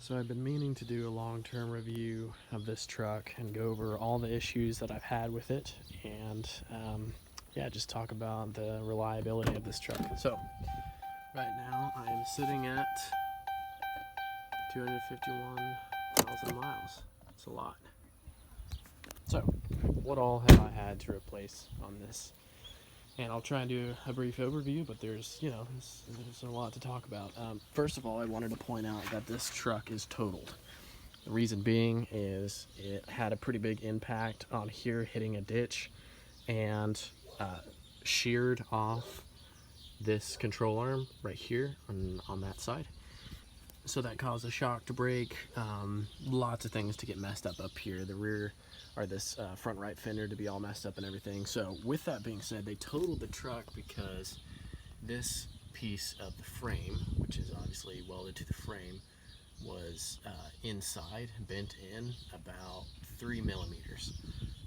So I've been meaning to do a long-term review of this truck and go over all the issues that I've had with it and yeah, just talk about the reliability of this truck. So right now I am sitting at 251,000 miles. It's a lot. So what all have I had to replace on this? And I'll try and do a brief overview, but there's a lot to talk about. First of all, I wanted to point out that this truck is totaled. The reason being is it had a pretty big impact on here hitting a ditch and sheared off this control arm right here on that side. So that caused a shock to break, lots of things to get messed up here. The rear, or this front right fender to be all messed up and everything. So with that being said, they totaled the truck because this piece of the frame, which is obviously welded to the frame, was inside, bent in about 3 millimeters.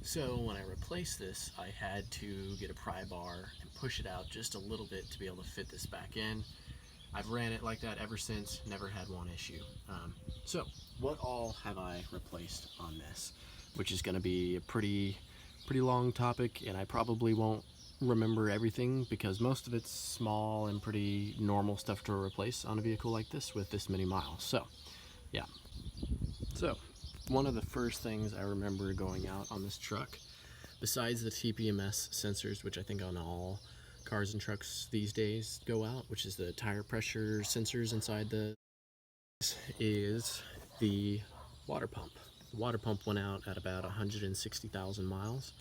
So when I replaced this, I had to get a pry bar and push it out just a little bit to be able to fit this back in. I've ran it like that ever since, never had one issue. So what all have I replaced on this? Which is going to be a pretty long topic, and I probably won't remember everything because most of it's small and pretty normal stuff to replace on a vehicle like this with this many miles. So yeah. So one of the first things I remember going out on this truck, besides the TPMS sensors, which I think on all cars and trucks these days go out, which is the tire pressure sensors inside is the water pump. The water pump went out at about 160,000 miles,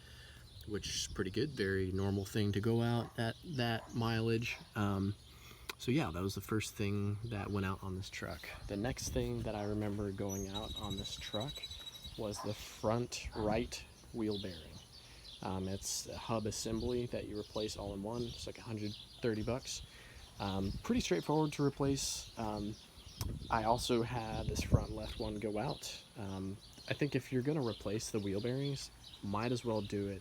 which is pretty good, very normal thing to go out at that mileage. So yeah, that was the first thing that went out on this truck. The next thing that I remember going out on this truck was the front right wheel bearing. It's a hub assembly that you replace all in one. It's like 130 bucks. Pretty straightforward to replace. I also had this front left one go out. I think if you're going to replace the wheel bearings, might as well do it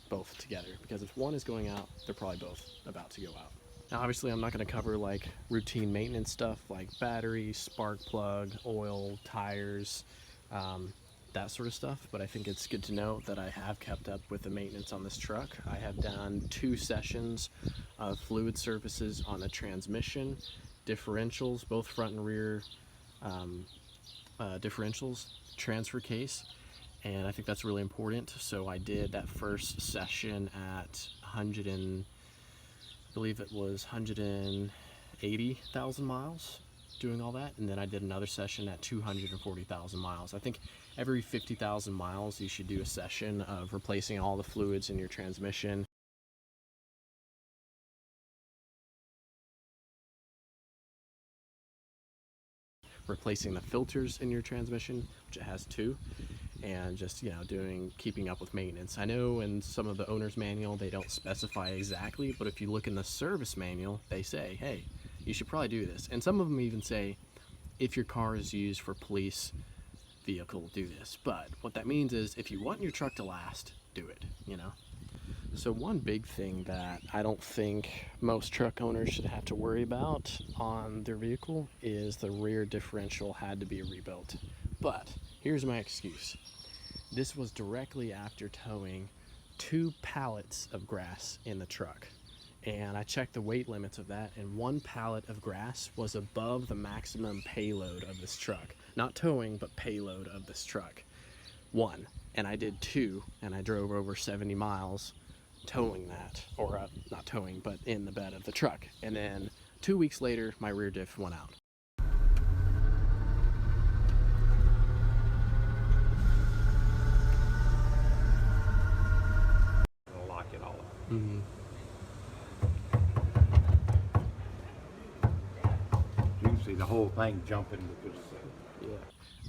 both together, because if one is going out, they're probably both about to go out. Now obviously I'm not going to cover like routine maintenance stuff like battery, spark plug, oil, tires, that sort of stuff, but I think it's good to know that I have kept up with the maintenance on this truck. I have done 2 sessions of fluid services on the transmission, differentials, both front and rear differentials, transfer case, and I think that's really important. So I did that first session at I believe it was 180,000 miles doing all that, and then I did another session at 240,000 miles. I think every 50,000 miles you should do a session of replacing all the fluids in your transmission, replacing the filters in your transmission, which it has 2, and just keeping up with maintenance. I know in some of the owner's manual they don't specify exactly, but if you look in the service manual they say, hey, you should probably do this. And some of them even say, if your car is used for police vehicle, do this. But what that means is if you want your truck to last, do it, So one big thing that I don't think most truck owners should have to worry about on their vehicle is the rear differential had to be rebuilt. But here's my excuse. This was directly after towing 2 pallets of grass in the truck. And I checked the weight limits of that, and 1 pallet of grass was above the maximum payload of this truck. Not towing, but payload of this truck. 1. And I did 2, and I drove over 70 miles towing that, or not towing, but in the bed of the truck. And then 2 weeks later, my rear diff went out. Gonna lock it all up. Mm-hmm. You can see the whole thing jumping because Yeah,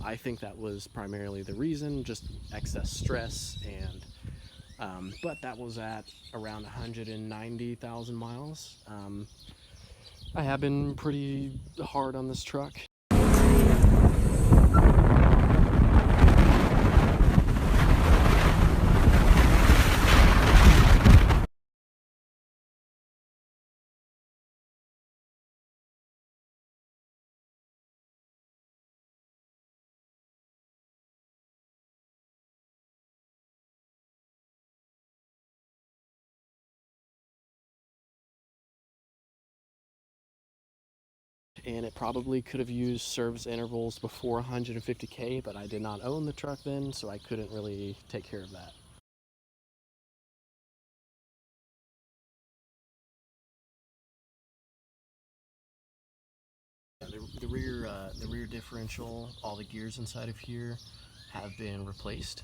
I think that was primarily the reason, just excess stress, and but that was at around 190,000 miles. I have been pretty hard on this truck. and it probably could have used service intervals before 150K, but I did not own the truck then, so I couldn't really take care of that. The rear differential, all the gears inside of here have been replaced.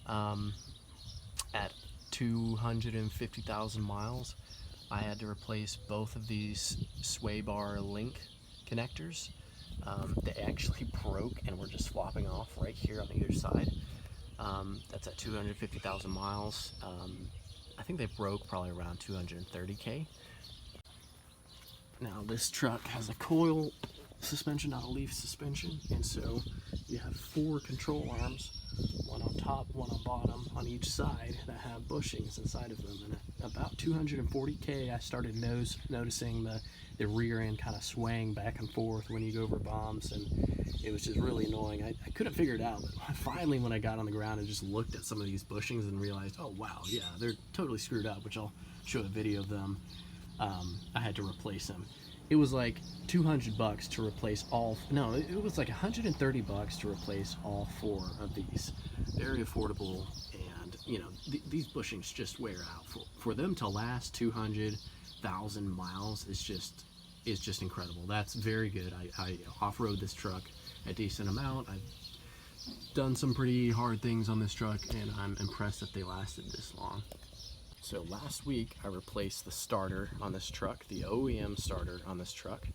At 250,000 miles, I had to replace both of these sway bar link connectors. They actually broke and were just flopping off right here on either side. That's at 250,000 miles. I think they broke probably around 230K. Now this truck has a coil suspension, not a leaf suspension, and so you have 4 control arms, one on top, one on bottom, on each side, that have bushings inside of them. And at about 240K, I started noticing the rear end kind of swaying back and forth when you go over bumps, and it was just really annoying. I couldn't figure it out, but finally when I got on the ground and just looked at some of these bushings and realized, oh wow, yeah, they're totally screwed up, which I'll show a video of them. I had to replace them. It was like $200 to replace all, no, it was like $130 to replace all 4 of these. Very affordable, and you know, these bushings just wear out. For them to last 200,000 miles is just incredible. That's very good. I off-road this truck a decent amount. I've done some pretty hard things on this truck, and I'm impressed that they lasted this long. So last week I replaced the starter on this truck, the OEM starter on this truck,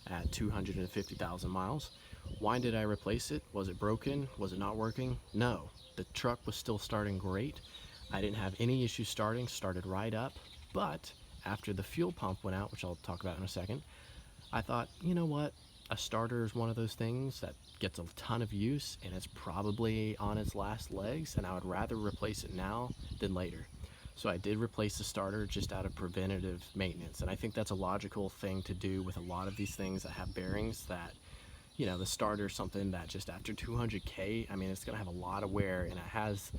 at 250,000 miles. Why did I replace it? Was it broken? Was it not working? No, the truck was still starting great. I didn't have any issues starting, started right up, but after the fuel pump went out, which I'll talk about in a second, I thought, you know what? A starter is one of those things that gets a ton of use and it's probably on its last legs, and I would rather replace it now than later. So I did replace the starter just out of preventative maintenance, and I think that's a logical thing to do with a lot of these things that have bearings. That, you know, the starter is something that just after 200K, I mean, it's gonna have a lot of wear, and it has,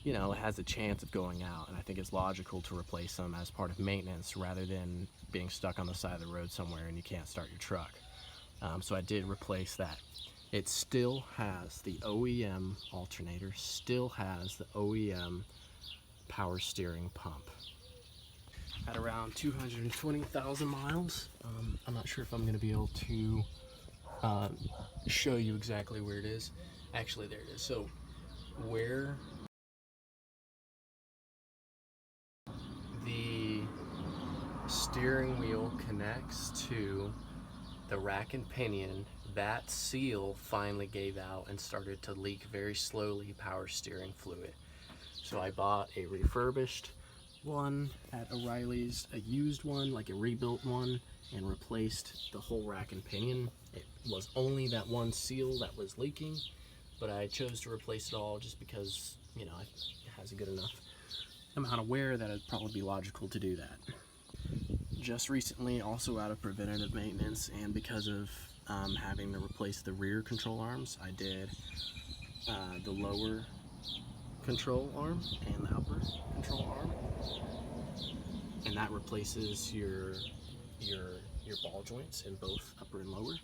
you know, it has a chance of going out, and I think it's logical to replace them as part of maintenance rather than being stuck on the side of the road somewhere and you can't start your truck. So I did replace that. It still has the OEM alternator, still has the OEM power steering pump. At around 220,000 miles, I'm not sure if I'm going to be able to show you exactly where it is. Actually, there it is. So where the steering wheel connects to the rack and pinion, that seal finally gave out and started to leak very slowly power steering fluid. So I bought a refurbished one at O'Reilly's, a used one, like a rebuilt one, and replaced the whole rack and pinion. It was only that one seal that was leaking, but I chose to replace it all just because, you know, it has a good enough amount of wear that it'd probably be logical to do that. Just recently, also out of preventative maintenance and because of having to replace the rear control arms, I did the lower control arm and the upper control arm, and that replaces your ball joints in both upper and lower.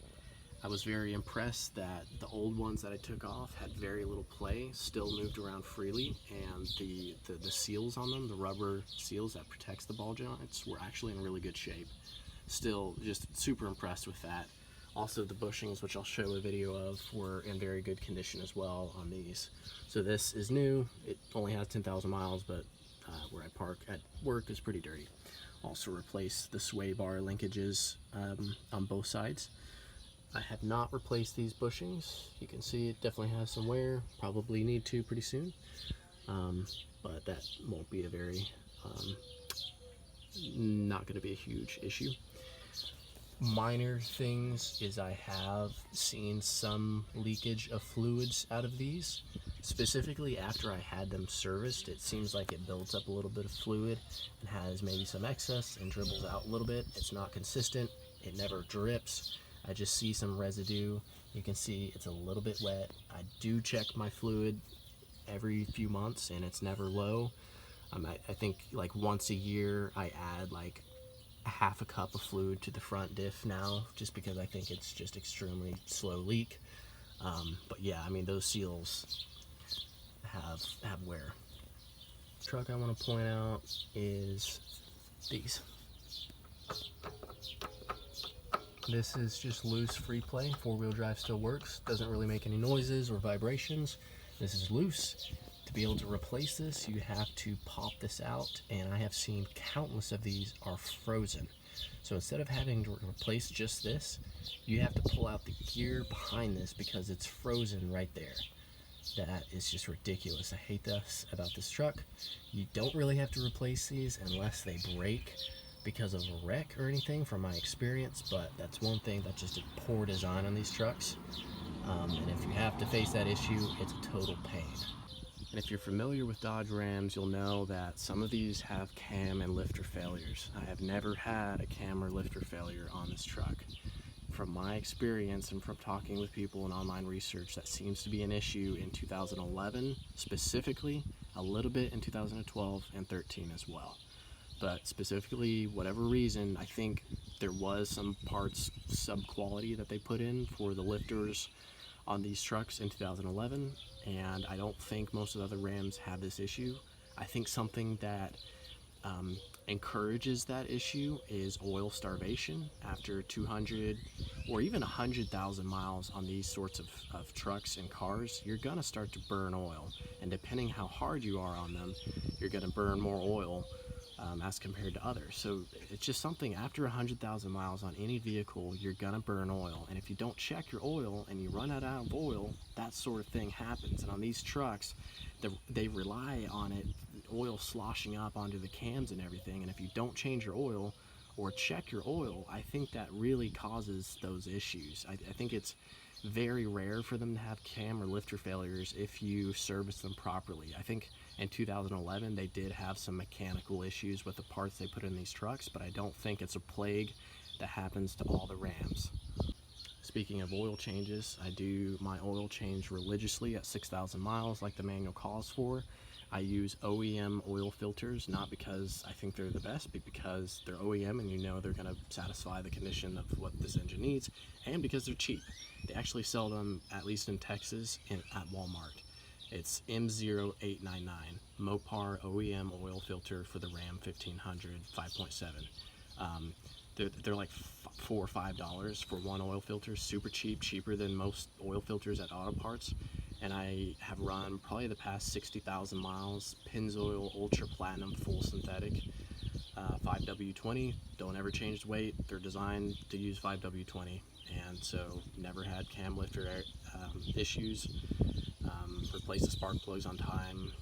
I was very impressed that the old ones that I took off had very little play, still moved around freely, and the seals on them, the rubber seals that protects the ball joints, were actually in really good shape. Still just super impressed with that. Also the bushings, which I'll show a video of, were in very good condition as well on these. So this is new. It only has 10,000 miles, but where I park at work is pretty dirty. Also replaced the sway bar linkages on both sides. I have not replaced these bushings. You can see it definitely has some wear. Probably need to pretty soon, but that won't be a very, not going to be a huge issue. Minor things is I have seen some leakage of fluids out of these. Specifically after I had them serviced, it seems like it builds up a little bit of fluid and has maybe some excess and dribbles out a little bit. It's not consistent. It never drips. I just see some residue. You can see it's a little bit wet. I do check my fluid every few months and it's never low. I think like once a year I add like a half a cup of fluid to the front diff now, just because I think it's just extremely slow leak. But yeah, I mean, those seals have wear. Truck I want to point out is these. This is just loose free play. 4-wheel drive still works, doesn't really make any noises or vibrations. This is loose. To be able to replace this, you have to pop this out, and I have seen countless of these are frozen. So instead of having to replace just this, you have to pull out the gear behind this because it's frozen right there. That is just ridiculous. I hate this about this truck. You don't really have to replace these unless they break because of a wreck or anything, from my experience, but that's one thing that's just a poor design on these trucks. And if you have to face that issue, it's a total pain. And if you're familiar with Dodge Rams, you'll know that some of these have cam and lifter failures. I have never had a cam or lifter failure on this truck. From my experience and from talking with people in online research, that seems to be an issue in 2011 specifically, a little bit in 2012 and 13 as well. But specifically, whatever reason, I think there was some parts sub-quality that they put in for the lifters on these trucks in 2011, and I don't think most of the other Rams have this issue. I think something that encourages that issue is oil starvation. After 200 or even 100,000 miles on these sorts of trucks and cars, you're gonna start to burn oil, and depending how hard you are on them, you're gonna burn more oil as compared to others. So it's just something, after 100,000 miles on any vehicle, you're gonna burn oil, and if you don't check your oil and you run out of oil, that sort of thing happens. And on these trucks, they rely on it, oil sloshing up onto the cams and everything, and if you don't change your oil or check your oil, I think that really causes those issues. I think it's very rare for them to have cam or lifter failures if you service them properly. I think in 2011 they did have some mechanical issues with the parts they put in these trucks, but I don't think it's a plague that happens to all the Rams. Speaking of oil changes, I do my oil change religiously at 6,000 miles like the manual calls for. I use OEM oil filters, not because I think they're the best, but because they're OEM and you know they're going to satisfy the condition of what this engine needs, and because they're cheap. They actually sell them, at least in Texas, at Walmart. It's M0899, Mopar OEM oil filter for the Ram 1500 5.7. They're like $4 or $5 for one oil filter, super cheap, cheaper than most oil filters at auto parts. And I have run probably the past 60,000 miles Pennzoil Ultra Platinum full synthetic 5W20. Don't ever change the weight. They're designed to use 5W20, and so never had cam lifter issues. Replace the spark plugs on time,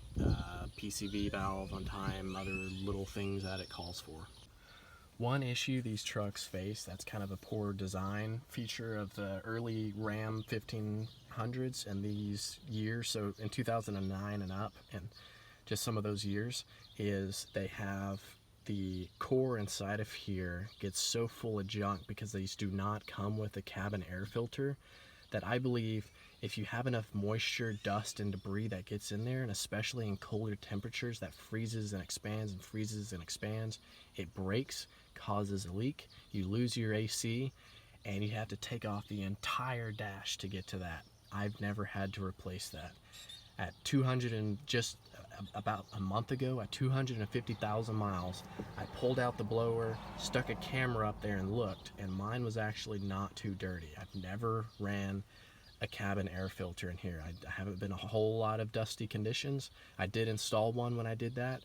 PCV valve on time, other little things that it calls for. One issue these trucks face that's kind of a poor design feature of the early Ram 1500s and these years, so in 2009 and up, and just some of those years, is they have the core inside of here gets so full of junk because these do not come with a cabin air filter, that I believe if you have enough moisture, dust, and debris that gets in there, and especially in colder temperatures that freezes and expands and freezes and expands, it breaks, causes a leak, you lose your AC, and you have to take off the entire dash to get to that. I've never had to replace that. At 200 and just about a month ago, at 250,000 miles, I pulled out the blower, stuck a camera up there and looked, and mine was actually not too dirty. I've never ran a cabin air filter in here. I haven't been a whole lot of dusty conditions. I did install one when I did that.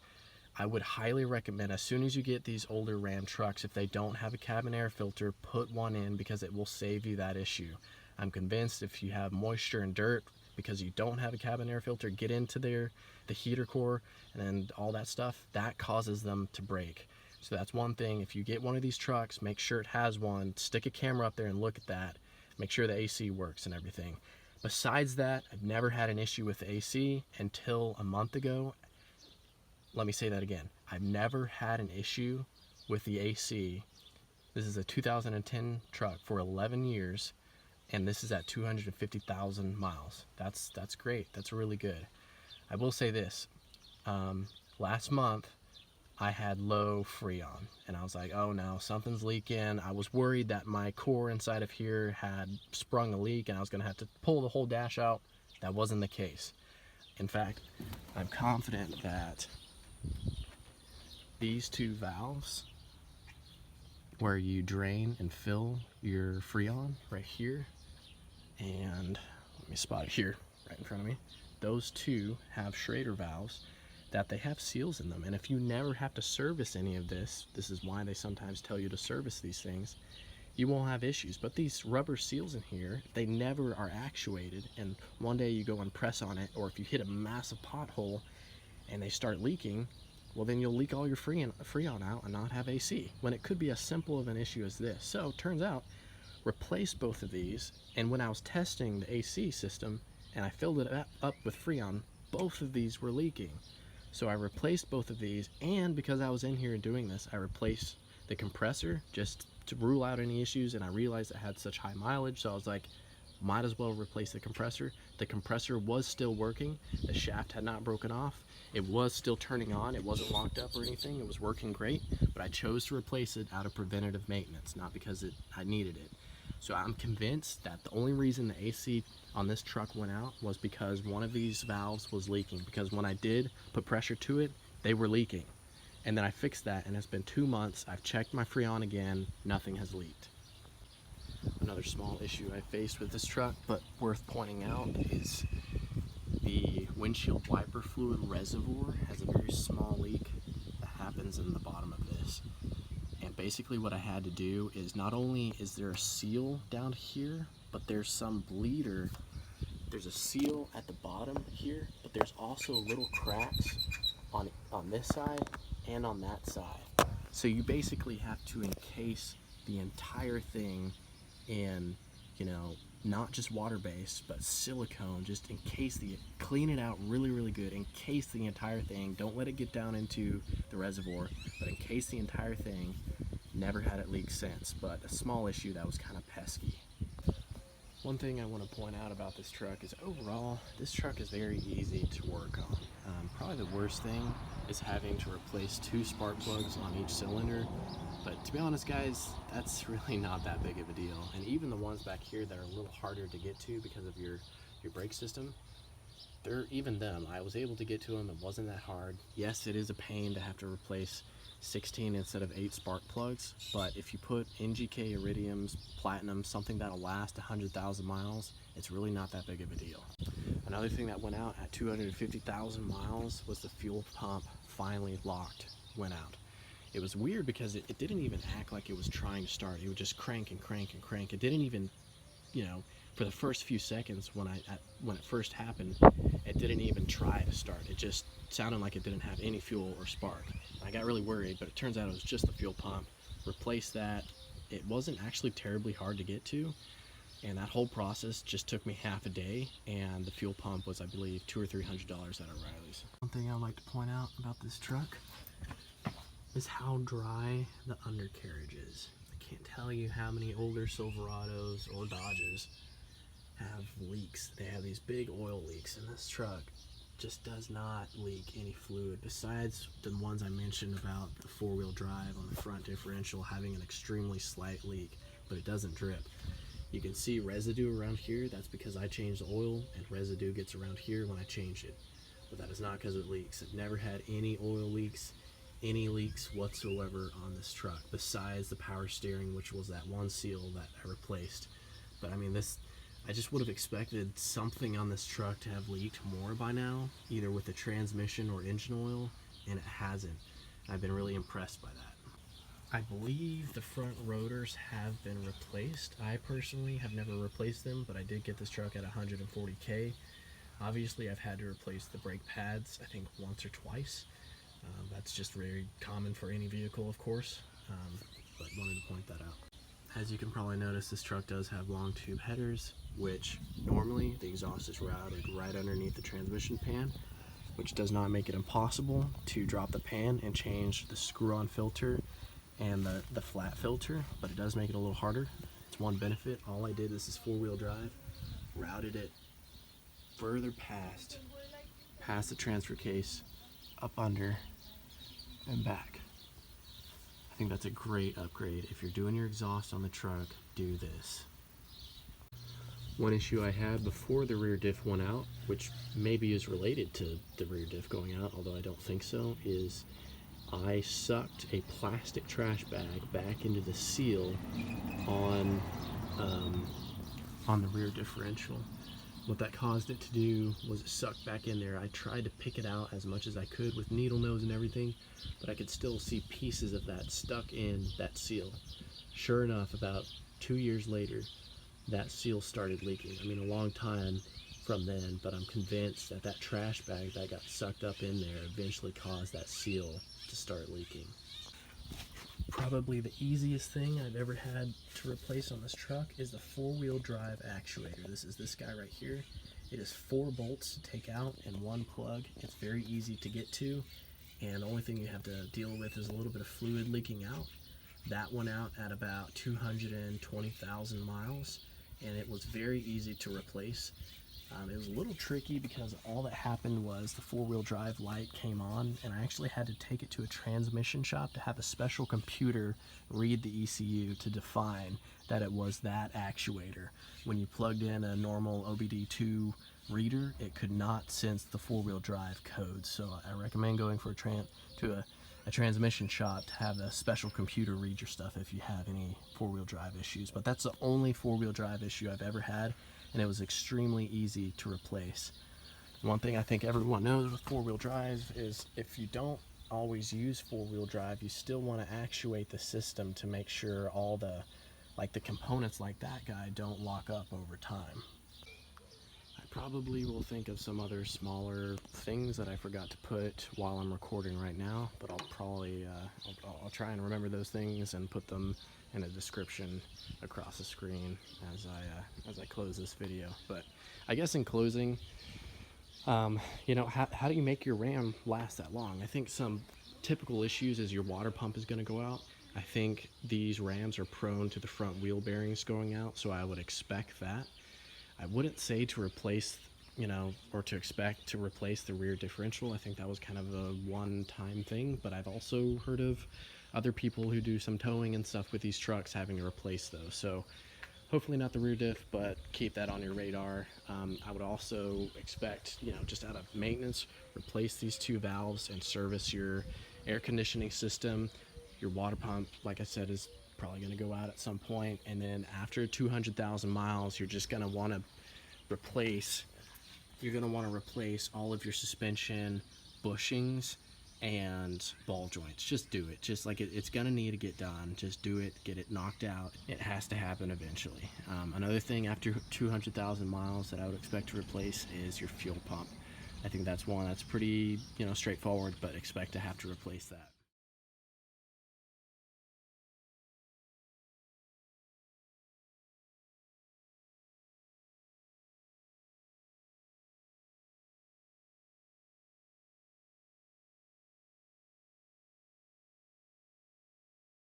I would highly recommend, as soon as you get these older Ram trucks, if they don't have a cabin air filter, put one in, because it will save you that issue. I'm convinced if you have moisture and dirt because you don't have a cabin air filter, get into the heater core and then all that stuff, that causes them to break. So that's one thing. If you get one of these trucks, make sure it has one, stick a camera up there and look at that, make sure the AC works and everything. Besides that, I've never had an issue with the AC until a month ago. Let me say that again. I've never had an issue with the AC. This is a 2010 truck for 11 years, and this is at 250,000 miles. That's great. That's really good. I will say this. Last month, I had low Freon, and I was like, oh no, something's leaking. I was worried that my core inside of here had sprung a leak and I was gonna have to pull the whole dash out. That wasn't the case. In fact, I'm confident that these two valves, where you drain and fill your Freon right here, and let me spot it here right in front of me, those two have Schrader valves that they have seals in them. And if you never have to service any of this, this is why they sometimes tell you to service these things, you won't have issues. But these rubber seals in here, they never are actuated, and one day you go and press on it, or if you hit a massive pothole and they start leaking, well then you'll leak all your Freon out and not have AC, when it could be as simple of an issue as this. So turns out, replace both of these, and when I was testing the AC system and I filled it up with Freon, both of these were leaking. So I replaced both of these, and because I was in here doing this, I replaced the compressor just to rule out any issues, and I realized it had such high mileage, so I was like, might as well replace the compressor. The compressor was still working, the shaft had not broken off, it was still turning on, it wasn't locked up or anything, it was working great, but I chose to replace it out of preventative maintenance, not because I needed it. So I'm convinced that the only reason the AC on this truck went out was because one of these valves was leaking, because when I did put pressure to it, they were leaking. And then I fixed that, and it's been 2 months. I've checked my Freon again, nothing has leaked. Another small issue I faced with this truck, but worth pointing out, is the windshield wiper fluid reservoir has a very small leak that happens in the bottom of this. And basically what I had to do is, not only is there a seal down here, but there's some bleeder. There's a seal at the bottom here, but there's also little cracks on this side and on that side. So you basically have to encase the entire thing in, you know, not just water-based, but silicone. Just clean it out really, really good. Encase the entire thing. Don't let it get down into the reservoir, but encase the entire thing. Never had it leak since, but a small issue that was kind of pesky. One thing I want to point out about this truck is, overall, this truck is very easy to work on. Probably the worst thing is having to replace 2 spark plugs on each cylinder, but to be honest guys, that's really not that big of a deal. And even the ones back here that are a little harder to get to because of your brake system, even them, I was able to get to them. It wasn't that hard. Yes, it is a pain to have to replace 16 instead of 8 spark plugs, but if you put NGK iridiums, platinum, something that'll last 100,000 miles, it's really not that big of a deal. Another thing that went out at 250,000 miles was the fuel pump finally went out. It was weird because it didn't even act like it was trying to start. It would just crank and crank and crank. It didn't even, you know, for the first few seconds when it first happened, it didn't even try to start. It just sounded like it didn't have any fuel or spark. I got really worried, but it turns out it was just the fuel pump. Replaced that. It wasn't actually terribly hard to get to, and that whole process just took me half a day, and the fuel pump was, I believe, $200 or $300 at O'Reilly's. One thing I'd like to point out about this truck is how dry the undercarriage is. I can't tell you how many older Silverados or Dodges have leaks. They have these big oil leaks, and this truck just does not leak any fluid, besides the ones I mentioned about the 4-wheel drive on the front differential having an extremely slight leak, but it doesn't drip. You can see residue around here. That's because I changed the oil, and residue gets around here when I change it, but that is not because it leaks. I've never had any oil leaks, any leaks whatsoever on this truck, besides the power steering, which was that one seal that I replaced. But I mean, I just would have expected something on this truck to have leaked more by now, either with the transmission or engine oil, and it hasn't. I've been really impressed by that. I believe the front rotors have been replaced. I personally have never replaced them, but I did get this truck at 140K. Obviously, I've had to replace the brake pads, I think once or twice. That's just very common for any vehicle, of course, but wanted to point that out. As you can probably notice, this truck does have long tube headers, which normally the exhaust is routed right underneath the transmission pan, which does not make it impossible to drop the pan and change the screw-on filter and the flat filter, but it does make it a little harder. It's one benefit. All I did, this is 4-wheel drive, routed it further past the transfer case, up under, and back. I think that's a great upgrade. If you're doing your exhaust on the truck, do this. One issue I had before the rear diff went out, which maybe is related to the rear diff going out, although I don't think so, is I sucked a plastic trash bag back into the seal on the rear differential. What that caused it to do was it sucked back in there. I tried to pick it out as much as I could with needle nose and everything, but I could still see pieces of that stuck in that seal. Sure enough, about 2 years later, that seal started leaking. I mean, a long time from then, but I'm convinced that that trash bag that got sucked up in there eventually caused that seal to start leaking. Probably the easiest thing I've ever had to replace on this truck is the four-wheel drive actuator. This is this guy right here. It is 4 bolts to take out and 1 plug. It's very easy to get to, and the only thing you have to deal with is a little bit of fluid leaking out. That went out at about 220,000 miles, and it was very easy to replace. It was a little tricky because all that happened was the four-wheel drive light came on, and I actually had to take it to a transmission shop to have a special computer read the ECU to define that it was that actuator. When you plugged in a normal OBD2 reader, it could not sense the four-wheel drive code. So I recommend going for a transmission shop to have a special computer read your stuff if you have any four-wheel drive issues. But that's the only four-wheel drive issue I've ever had, and it was extremely easy to replace. One thing I think everyone knows with four-wheel drive is if you don't always use four-wheel drive, you still want to actuate the system to make sure all the components like that guy don't lock up over time. I probably will think of some other smaller things that I forgot to put while I'm recording right now, but I'll probably I'll try and remember those things and put them in a description across the screen as I close this video. But I guess in closing, you know, how do you make your Ram last that long? I think some typical issues is your water pump is going to go out. I think these Rams are prone to the front wheel bearings going out, so I would expect that. I wouldn't say to replace, you know, or to expect to replace the rear differential. I think that was kind of a one-time thing, but I've also heard of other people who do some towing and stuff with these trucks having to replace those. So hopefully not the rear diff, but keep that on your radar. I would also expect, you know, just out of maintenance, replace these 2 valves and service your air conditioning system. Your water pump, like I said, is probably going to go out at some point, and then after 200,000 miles, you're just going to want to replace all of your suspension bushings and ball joints. Just do it. Just like it's going to need to get done. Just do it. Get it knocked out. It has to happen eventually. Another thing after 200,000 miles that I would expect to replace is your fuel pump. I think that's one that's pretty, you know, straightforward, but expect to have to replace that.